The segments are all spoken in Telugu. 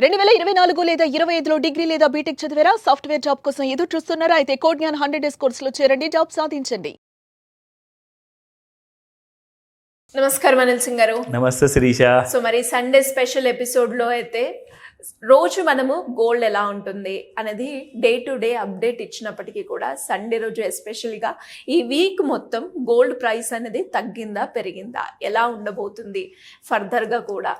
2024 లేదా 25లో డిగ్రీ లేదా బీటెక్ చదివారా? సాఫ్ట్‌వేర్ జాబ్ కోసం ఎదురు చూస్తున్నారా? అయితే కోడ్ జ్ఞాన్ 100 డేస్ కోర్సులో చేరండి, జాబ్ సాధించండి. నమస్కారం అనిల్ సింగ్ గారు. నమస్తే శిరీష. సో మరి సండే స్పెషల్ ఎపిసోడ్లో అయితే రోజు మనము గోల్డ్ ఎలా ఉంటుంది అనేది డే టు డే అప్డేట్ ఇచ్చినప్పటికీ కూడా సండే రోజు ఎస్పెషల్గా ఈ వీక్ మొత్తం గోల్డ్ ప్రైస్ అనేది తగ్గిందా పెరిగిందా, ఎలా ఉండబోతుంది ఫర్దర్గా కూడా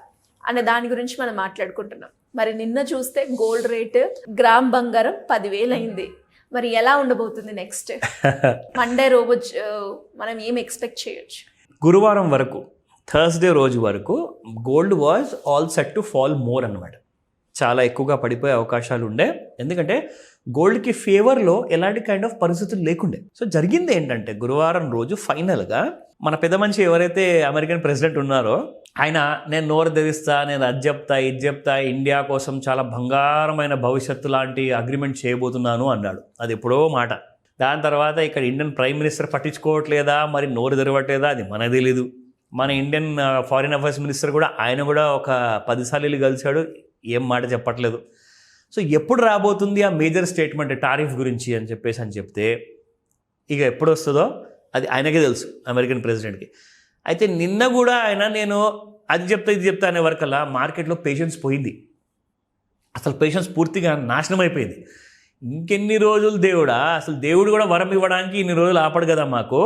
అనే దాని గురించి మనం మాట్లాడుకుంటున్నాం. మరి నిన్న చూస్తే గోల్డ్ రేట్ గ్రామ్ బంగారం 10,000 అయింది. మరి ఎలా ఉండబోతుంది నెక్స్ట్ మండే రోజు మనం ఏం ఎక్స్పెక్ట్ చేయొచ్చు? గురువారం వరకు, థర్స్డే రోజు వరకు gold was all set to fall more అన్నమాట. చాలా ఎక్కువగా పడిపోయే అవకాశాలు ఉండే, ఎందుకంటే గోల్డ్కి ఫేవర్లో ఎలాంటి కైండ్ ఆఫ్ పరిస్థితులు లేకుండే. సో జరిగింది ఏంటంటే గురువారం రోజు ఫైనల్గా మన పెద్ద మనిషి ఎవరైతే అమెరికన్ ప్రెసిడెంట్ ఉన్నారో ఆయన, నేను నోరు తెరిస్తా, నేను అది చెప్తా ఇది చెప్తా, ఇండియా కోసం చాలా బంగారమైన భవిష్యత్తు లాంటి అగ్రిమెంట్ చేయబోతున్నాను అన్నాడు. అది ఎప్పుడో మాట. దాని తర్వాత ఇక్కడ ఇండియన్ ప్రైమ్ మినిస్టర్ పట్టించుకోవట్లేదా, మరి నోరు తెరవట్లేదా, అది మనకు తెలీదు. మన ఇండియన్ ఫారిన్ అఫైర్స్ మినిస్టర్ కూడా ఆయన కూడా ఒక 10 సార్లు కలిశాడు, ఏం మాట చెప్పట్లేదు. సో ఎప్పుడు రాబోతుంది ఆ మేజర్ స్టేట్మెంట్ టారిఫ్ గురించి అని చెప్తే ఇక ఎప్పుడు వస్తుందో అది ఆయనకే తెలుసు, అమెరికన్ ప్రెసిడెంట్కి. అయితే నిన్న కూడా ఆయన నేను అది చెప్తా ఇది చెప్తా అనే వరకల్లా మార్కెట్లో పేషెన్స్ పోయింది. అసలు పేషెన్స్ పూర్తిగా నాశనం అయిపోయింది. ఇంకెన్ని రోజులు దేవుడా, అసలు దేవుడు కూడా వరం ఇవ్వడానికి ఇన్ని రోజులు ఆపడు కదా మాకు,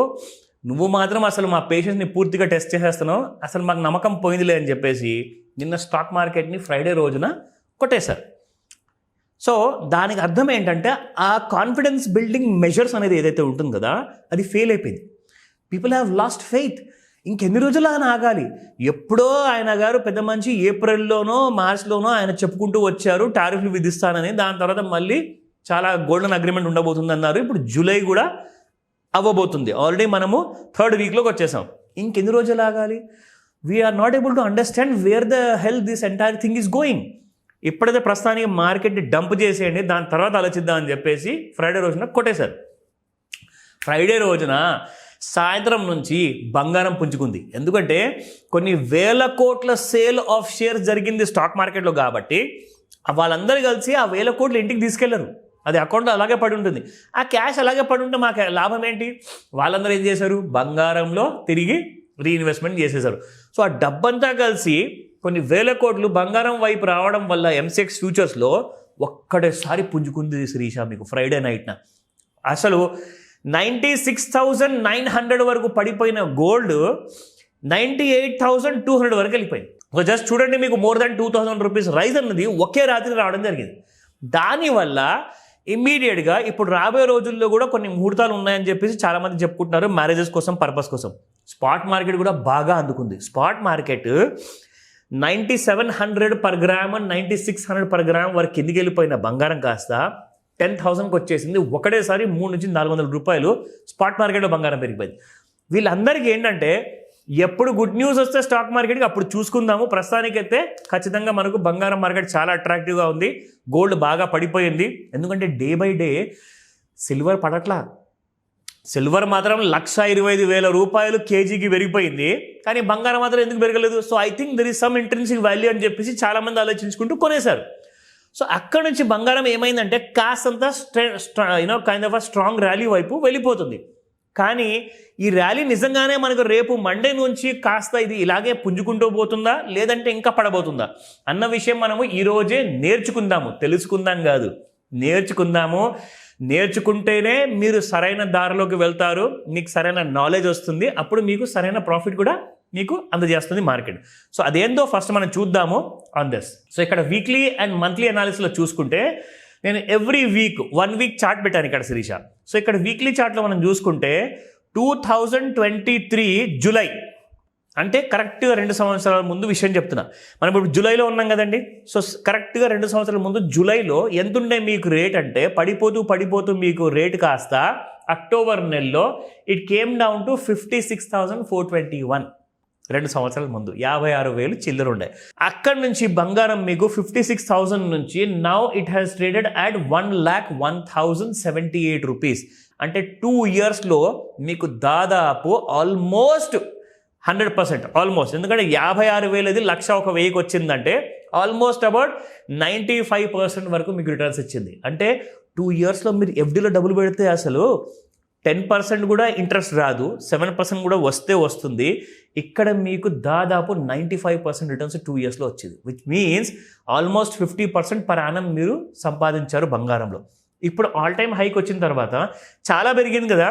నువ్వు మాత్రం అసలు మా పేషెన్స్ని పూర్తిగా టెస్ట్ చేసేస్తున్నావు, అసలు మాకు నమ్మకం పోయిందిలే అని చెప్పేసి నిన్న స్టాక్ మార్కెట్ని ఫ్రైడే రోజున కొట్టేశారు. సో దానికి అర్థం ఏంటంటే ఆ కాన్ఫిడెన్స్ బిల్డింగ్ మెజర్స్ అనేది ఏదైతే ఉంటుంది కదా, అది ఫెయిల్ అయిపోయింది. People have lost faith. ఇంకెన్ని రోజులు ఆయన ఆగాలి? ఎప్పుడో ఆయన గారు పెద్ద మంచి ఏప్రిల్లోనో మార్చ్లోనో ఆయన చెప్పుకుంటూ వచ్చారు టారిఫ్లు విధిస్తానని. దాని తర్వాత మళ్ళీ చాలా గోల్డెన్ అగ్రిమెంట్ ఉండబోతుంది అన్నారు. ఇప్పుడు జూలై కూడా అవ్వబోతుంది. ఆల్రెడీ మనము 3rd వీక్లోకి వచ్చేసాం. ఇంకెన్ని రోజులు ఆగాలి? We are not able to understand where the hell this entire thing is going. ఇప్పుడైతే ప్రస్తుతానికి మార్కెట్ని డంప్ చేసేయండి, దాని తర్వాత ఆలోచిద్దామని చెప్పేసి ఫ్రైడే రోజున కొట్టేశారు. ఫ్రైడే రోజున సాయంత్రం నుంచి బంగారం పుంజుకుంది. ఎందుకంటే కొన్ని వేల కోట్ల సేల్ ఆఫ్ షేర్స్ జరిగింది స్టాక్ మార్కెట్లో కాబట్టి వాళ్ళందరూ కలిసి ఆ 1000 కోట్లు ఇంటికి తీసుకెళ్లరు. అది అకౌంట్లో అలాగే పడి ఉంటుంది. ఆ క్యాష్ అలాగే పడి ఉంటే మాకు లాభం ఏంటి? వాళ్ళందరూ ఏం చేశారు? బంగారంలో తిరిగి రీఇన్వెస్ట్మెంట్ చేసేశారు. సో ఆ డబ్బంతా కలిసి కొన్ని వేల కోట్లు బంగారం వైపు రావడం వల్ల ఎంసెక్స్ ఫ్యూచర్స్లో ఒక్కడేసారి పుంజుకుంది శిరీష మీకు ఫ్రైడే నైట్న. అసలు 96,900 వరకు పడిపోయిన గోల్డ్ 98,200 వరకు వెళ్ళిపోయింది. సో జస్ట్ చూడండి, మీకు మోర్ దాన్ 2,000 రూపీస్ రైజ్ అన్నది ఒకే రాత్రి రావడం జరిగింది. దానివల్ల ఇమ్మీడియట్గా ఇప్పుడు రాబోయే రోజుల్లో కూడా కొన్ని ముహూర్తాలు ఉన్నాయని చెప్పేసి చాలామంది చెప్పుకుంటున్నారు, మ్యారేజెస్ కోసం, పర్పస్ కోసం. స్పాట్ మార్కెట్ కూడా బాగా అందుకుంది. Spot market 9,700 per gram, 9,600 per gram వరకు కిందికి వెళ్ళిపోయిన బంగారం కాస్త 10,000కి వచ్చేసింది. ఒకటేసారి 300 నుంచి 400 రూపాయలు స్పాట్ మార్కెట్లో బంగారం పెరిగిపోయింది. వీళ్ళందరికీ ఏంటంటే ఎప్పుడు గుడ్ న్యూస్ వస్తే స్టాక్ మార్కెట్కి అప్పుడు చూసుకుందాము. ప్రస్తుతానికైతే ఖచ్చితంగా మనకు బంగారం మార్కెట్ చాలా అట్రాక్టివ్గా ఉంది. గోల్డ్ బాగా పడిపోయింది, ఎందుకంటే డే బై డే సిల్వర్ పడట్లా. సిల్వర్ మాత్రం 1,25,000 రూపాయలు కేజీకి పెరిగిపోయింది, కానీ బంగారం మాత్రం ఎందుకు పెరగలేదు? So I think there is some intrinsic value అని చెప్పేసి చాలామంది ఆలోచించుకుంటూ కొనేశారు. సో అక్కడ నుంచి బంగారం ఏమైందంటే కాస్తంత kind of a strong rally వైపు వెళ్ళిపోతుంది. కానీ ఈ ర్యాలీ నిజంగానే మనకు రేపు మండే నుంచి కాస్త ఇది ఇలాగే పుంజుకుంటూ పోతుందా, లేదంటే ఇంకా పడబోతుందా అన్న విషయం మనము ఈరోజే నేర్చుకుందాము. తెలుసుకుందాం కాదు, నేర్చుకుందాము. నేర్చుకుంటేనే మీరు సరైన దారిలోకి వెళ్తారు, మీకు సరైన నాలెడ్జ్ వస్తుంది, అప్పుడు మీకు సరైన ప్రాఫిట్ కూడా మీకు అందజేస్తుంది మార్కెట్. సో అదేందో ఫస్ట్ మనం చూద్దాము ఆన్ దిస్. సో ఇక్కడ వీక్లీ అండ్ మంత్లీ అనాలిసిస్లో చూసుకుంటే నేను ఎవ్రీ వీక్ 1 వీక్ చార్ట్ పెట్టాను ఇక్కడ శిరీష. సో ఇక్కడ వీక్లీ చార్ట్లో మనం చూసుకుంటే 2023 జూలై, అంటే కరెక్ట్గా 2 సంవత్సరాల ముందు విషయం చెప్తున్నా. మనం ఇప్పుడు జూలైలో ఉన్నాం కదండి. సో కరెక్ట్గా 2 సంవత్సరాల ముందు జూలైలో ఎంతుండే మీకు రేట్ అంటే పడిపోతూ మీకు రేట్ కాస్త అక్టోబర్ నెలలో ఇట్ కేమ్ డౌన్ టు 56,421. 2 సంవత్సరాల ముందు 56,000 చిల్లర ఉండే. అక్కడి నుంచి బంగారం మీకు 56,000 నుంచి now it has traded at 1,01,078 rupees. అంటే 2 ఇయర్స్లో మీకు దాదాపు ఆల్మోస్ట్ 100% ఆల్మోస్ట్. ఎందుకంటే 56,000 1,01,000కి వచ్చిందంటే ఆల్మోస్ట్ అబౌట్ 95% వరకు మీకు రిటర్న్స్ ఇచ్చింది. అంటే 2 yearsలో మీరు ఎఫ్డీలో డబ్బులు పెడితే అసలు 10% కూడా ఇంట్రెస్ట్ రాదు, 7% కూడా వస్తుంది. ఇక్కడ మీకు దాదాపు 95% రిటర్న్స్ 2 yearsలో వచ్చింది, which means almost 50% per annum మీరు సంపాదించారు బంగారంలో. ఇప్పుడు ఆల్ టైమ్ హైక్ వచ్చిన తర్వాత చాలా పెరిగింది కదా,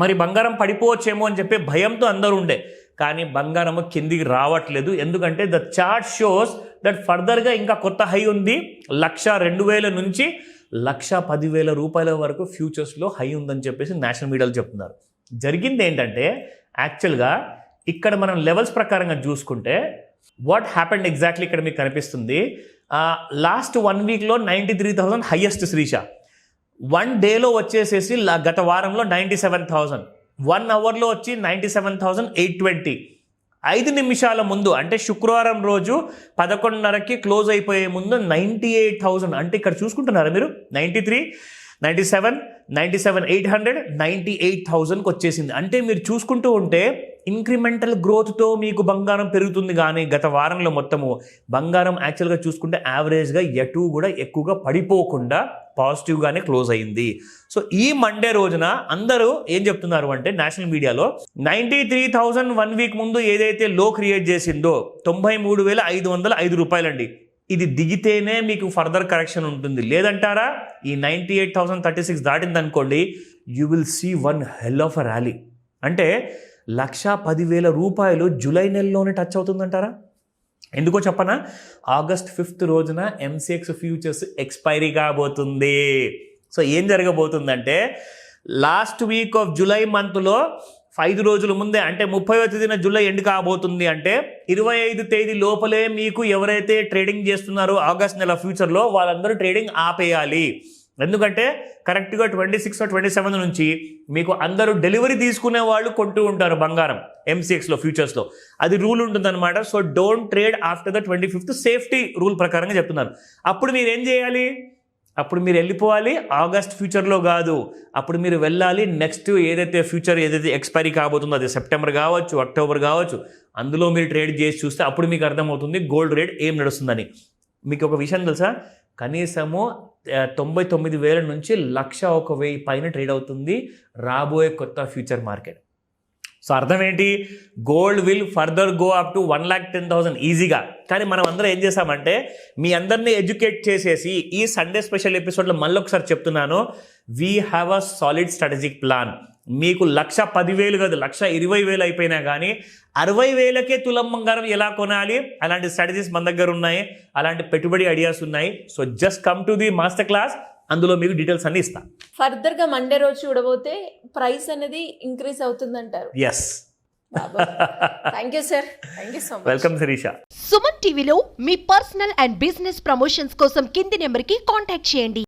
మరి బంగారం పడిపోవచ్చేమో అని చెప్పి భయంతో అందరూ ఉండే. కానీ బంగారం కిందికి రావట్లేదు, ఎందుకంటే ద చార్ట్ షోస్ దట్ ఫర్దర్గా ఇంకా కొత్త హై ఉంది. 1,02,000 నుంచి 1,10,000 రూపాయల వరకు ఫ్యూచర్స్లో హై ఉందని చెప్పేసి నేషనల్ మీడియాలో చెప్తున్నారు. జరిగింది ఏంటంటే యాక్చువల్గా ఇక్కడ మనం లెవెల్స్ ప్రకారంగా చూసుకుంటే వాట్ హ్యాపెండ్ ఎగ్జాక్ట్లీ ఇక్కడ మీకు కనిపిస్తుంది. Last 1 weekలో 93,000 highest Srisha. 1 dayలో వచ్చేసేసి గత వారంలో 97,000, 1 hourలో వచ్చి 97,820. 5 నిమిషాల ముందు అంటే శుక్రవారం రోజు 11:30కి క్లోజ్ అయిపోయే ముందు 98,000. అంటే ఇక్కడ చూసుకుంటున్నారా మీరు 93, 97, 97,800, 98,000కి వచ్చేసింది. అంటే మీరు చూసుకుంటూ ఉంటే ఇంక్రిమెంటల్ గ్రోత్తో మీకు బంగారం పెరుగుతుంది. కానీ గత వారంలో మొత్తము బంగారం యాక్చువల్గా చూసుకుంటే యావరేజ్గా ఎటు కూడా ఎక్కువగా పడిపోకుండా పాజిటివ్గానే క్లోజ్ అయింది. సో ఈ మండే రోజున అందరూ ఏం చెప్తున్నారు అంటే నేషనల్ మీడియాలో 93,000 1 week ముందు ఏదైతే లో క్రియేట్ చేసిందో 93,505 రూపాయలండి. ఇది దిగితేనే మీకు ఫర్దర్ కరెక్షన్ ఉంటుంది, లేదంటారా ఈ 98,036 దాటింది అనుకోండి, you will see one hell of a rally. అంటే 1,10,000 రూపాయలు జూలై నెలలోనే టచ్ అవుతుందంటారా? ఎందుకో చెప్పనా, August 5th రోజున MCX ఫ్యూచర్స్ ఎక్స్పైరీ కాబోతుంది. సో ఏం జరగబోతుందంటే లాస్ట్ వీక్ ఆఫ్ జూలై మంత్లో 5 రోజుల ముందే అంటే 30వ తేదీన జూలై ఎండ్ కాబోతుంది. అంటే 25 తేదీ లోపలే మీకు ఎవరైతే ట్రేడింగ్ చేస్తున్నారో ఆగస్ట్ నెల ఫ్యూచర్లో వాళ్ళందరూ ట్రేడింగ్ ఆపేయాలి. ఎందుకంటే కరెక్ట్గా 26 or 27 నుంచి మీకు అందరూ డెలివరీ తీసుకునే వాళ్ళు కొంటూ ఉంటారు బంగారం MCXలో ఫ్యూచర్స్లో, అది రూల్ ఉంటుందన్నమాట. So don't trade after the 25th safety rule ప్రకారంగా చెప్తున్నారు. అప్పుడు మీరు ఏం చేయాలి, అప్పుడు మీరు వెళ్ళిపోవాలి ఆగస్ట్ ఫ్యూచర్లో కాదు, అప్పుడు మీరు వెళ్ళాలి నెక్స్ట్ ఏదైతే ఫ్యూచర్ ఏదైతే ఎక్స్పైరీ కాబోతుందో అది సెప్టెంబర్ కావచ్చు, అక్టోబర్ కావచ్చు, అందులో మీరు ట్రేడ్ చేసి చూస్తే అప్పుడు మీకు అర్థమవుతుంది గోల్డ్ రేట్ ఏం నడుస్తుందని. మీకు ఒక విషయం తెలుసా, కనీసము 99,000 నుంచి 1,01,000 పైన ట్రేడ్ అవుతుంది రాబోయే కొత్త ఫ్యూచర్ మార్కెట్. సో అర్థం ఏంటి, gold will further go up to 1,10,000 ఈజీగా. కానీ మనం అందరం ఏం చేసామంటే మీ అందరినీ ఎడ్యుకేట్ చేసేసి ఈ సండే స్పెషల్ ఎపిసోడ్లో మళ్ళీ ఒకసారి చెప్తున్నాను, we have a solid strategic plan. మీకు 1,10,000 కాదు 1,20,000 అయిపోయినా కానీ 60,000కే తులం బంగారం ఎలా కొనాలి అలాంటి స్ట్రాటజీస్ మన దగ్గర ఉన్నాయి, అలాంటి పెట్టుబడి ఐడియాస్ ఉన్నాయి. So just come to the master class, అందులో మీకు డీటెయిల్స్ అన్ని ఇస్తాను. ఫర్దర్గా మండే రోజు చూడబోతే ప్రైస్ అనేది ఇంక్రీజ్ అవుతుందంటారు. Yes, thank you sir, thank you so much. Welcome Shirisha. Suman టీవీలో మీ పర్సనల్ అండ్ బిజినెస్ ప్రమోషన్స్ కోసం కింది నెంబర్కి కాంటాక్ట్ చేయండి.